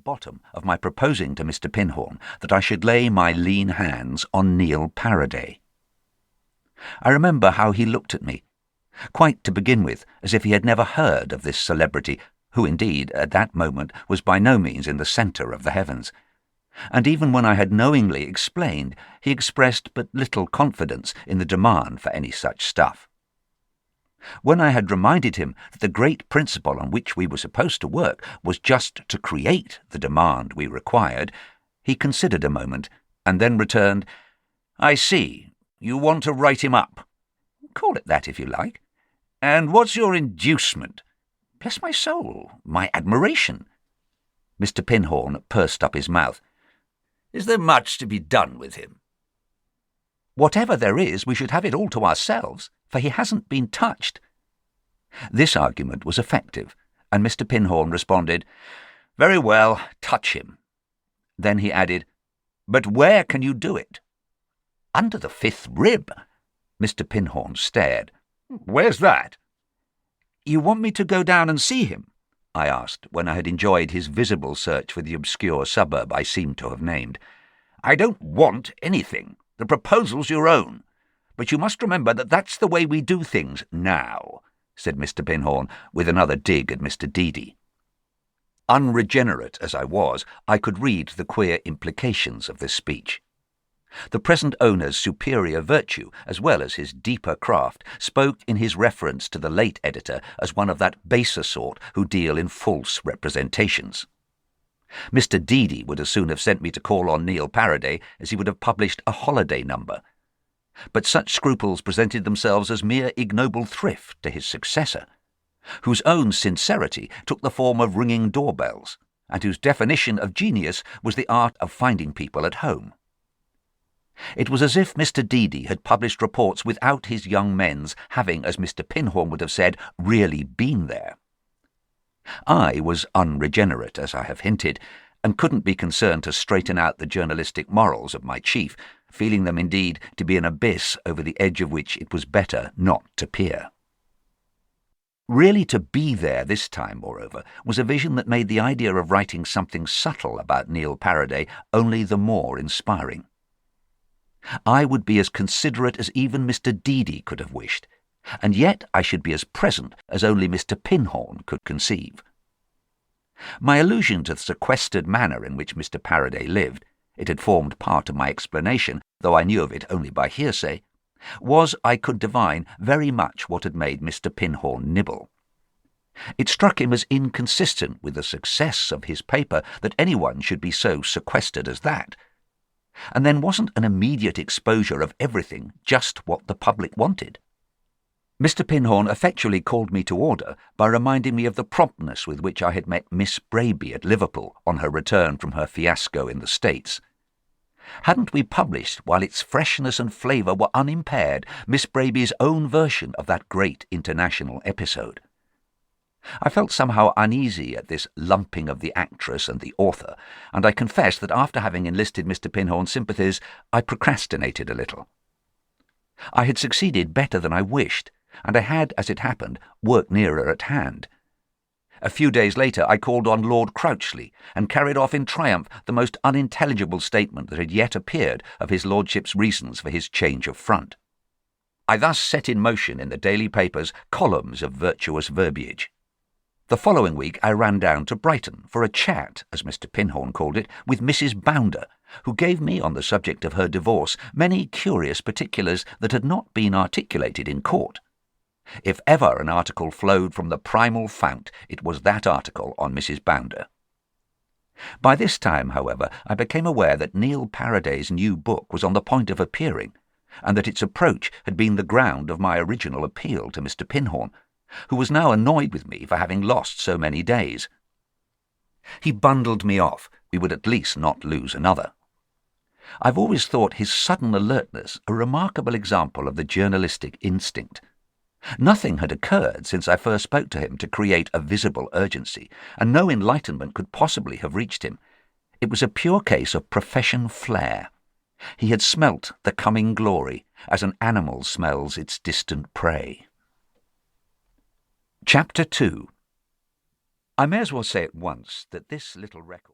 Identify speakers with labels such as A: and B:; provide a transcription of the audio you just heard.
A: bottom of my proposing to Mr. Pinhorn that I should lay my lean hands on Neil Paraday. I remember how he looked at me, quite to begin with as if he had never heard of this celebrity, who indeed at that moment was by no means in the centre of the heavens. And even when I had knowingly explained, he expressed but little confidence in the demand for any such stuff. When I had reminded him that the great principle on which we were supposed to work was just to create the demand we required, he considered a moment, and then returned, "I see. You want to write him up. Call it that if you like. And what's your inducement? Bless my soul, my admiration." Mr. Pinhorn pursed up his mouth. "Is there much to be done with him?" "Whatever there is, we should have it all to ourselves, for he hasn't been touched." This argument was effective, and Mr. Pinhorn responded, "Very well, touch him." Then he added, "But where can you do it?" "Under the fifth rib." Mr. Pinhorn stared. "Where's that?" "You want me to go down and see him?" I asked, when I had enjoyed his visible search for the obscure suburb I seemed to have named. "I don't want anything. The proposal's your own. But you must remember that that's the way we do things now," said Mr. Pinhorn, with another dig at Mr. Deedy. Unregenerate as I was, I could read the queer implications of this speech. The present owner's superior virtue, as well as his deeper craft, spoke in his reference to the late editor as one of that baser sort who deal in false representations. Mr. Deedy would as soon have sent me to call on Neil Paraday as he would have published a holiday number. But such scruples presented themselves as mere ignoble thrift to his successor, whose own sincerity took the form of ringing doorbells, and whose definition of genius was the art of finding people at home. It was as if Mr. Deedy had published reports without his young men's having, as Mr. Pinhorn would have said, really been there. I was unregenerate, as I have hinted, and couldn't be concerned to straighten out the journalistic morals of my chief, feeling them indeed to be an abyss over the edge of which it was better not to peer. Really to be there this time, moreover, was a vision that made the idea of writing something subtle about Neil Paraday only the more inspiring. I would be as considerate as even Mr. Deedy could have wished, and yet I should be as present as only Mr. Pinhorn could conceive. My allusion to the sequestered manner in which Mr. Paraday lived — it had formed part of my explanation, though I knew of it only by hearsay — was, I could divine, very much what had made Mr. Pinhorn nibble. It struck him as inconsistent with the success of his paper that anyone should be so sequestered as that. And then wasn't an immediate exposure of everything just what the public wanted? Mr. Pinhorn effectually called me to order by reminding me of the promptness with which I had met Miss Braby at Liverpool on her return from her fiasco in the States. Hadn't we published, while its freshness and flavour were unimpaired, Miss Braby's own version of that great international episode? I felt somehow uneasy at this lumping of the actress and the author, and I confess that after having enlisted Mr. Pinhorn's sympathies, I procrastinated a little. I had succeeded better than I wished, and I had, as it happened, work nearer at hand. A few days later I called on Lord Crouchley, and carried off in triumph the most unintelligible statement that had yet appeared of his lordship's reasons for his change of front. I thus set in motion in the daily papers columns of virtuous verbiage. The following week I ran down to Brighton for a chat, as Mr. Pinhorn called it, with Mrs. Bounder, who gave me on the subject of her divorce many curious particulars that had not been articulated in court. If ever an article flowed from the primal fount, it was that article on Mrs. Bounder. By this time, however, I became aware that Neil Paraday's new book was on the point of appearing, and that its approach had been the ground of my original appeal to Mr. Pinhorn, who was now annoyed with me for having lost so many days. He bundled me off. We would at least not lose another. I've always thought his sudden alertness a remarkable example of the journalistic instinct. Nothing had occurred since I first spoke to him to create a visible urgency, and no enlightenment could possibly have reached him. It was a pure case of profession flair. He had smelt the coming glory, as an animal smells its distant prey. Chapter 2. I may as well say at once that this little record